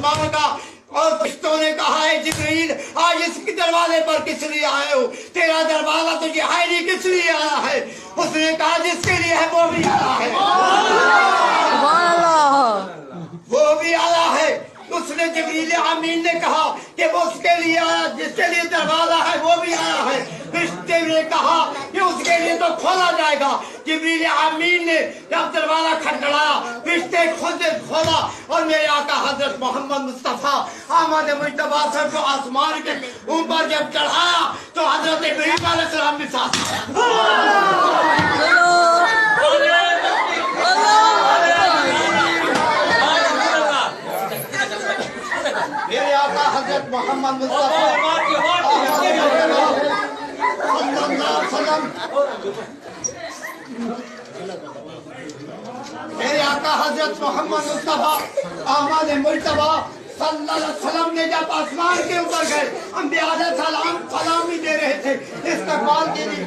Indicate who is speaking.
Speaker 1: आसमान का। और फरिश्तों ने कहा है जिब्रील आज इसके दरवाजे पर किस लिए आए हो? तेरा दरवाजा तुझे है नहीं, किस लिए आया है? उसने कहा जिसके लिए है वो भी आया है, वो भी आया है। उसने जिब्रील अमीन ने कहा कि वो उसके लिए आया जिसके लिए दरवाजा है, वो भी आया है। फरिश्ते ने कहा कि उसके लिए तो खोला जाएगा। जिब्रील अमीन ने जब दरवाजा खटखटाया, फरिश्ते खुद ने खोला और मेरे आका हजरत मोहम्मद मुस्तफा अहमद मुजतबा सर को आसमान के ऊपर जब चढ़ाया तो हजरत इब्राहीम अलैहिस्सलाम भी साथ मेरे आका हजरत मोहम्मद मुस्तफा मेरे आका हजरत मोहम्मद मुस्तफा अहमद मुजतबा सल्लल्लाहु अलैहि वसल्लम ने जब आसमान के ऊपर गए, अंबिया सलाम ही दे रहे थे, इस्तकबाल के लिए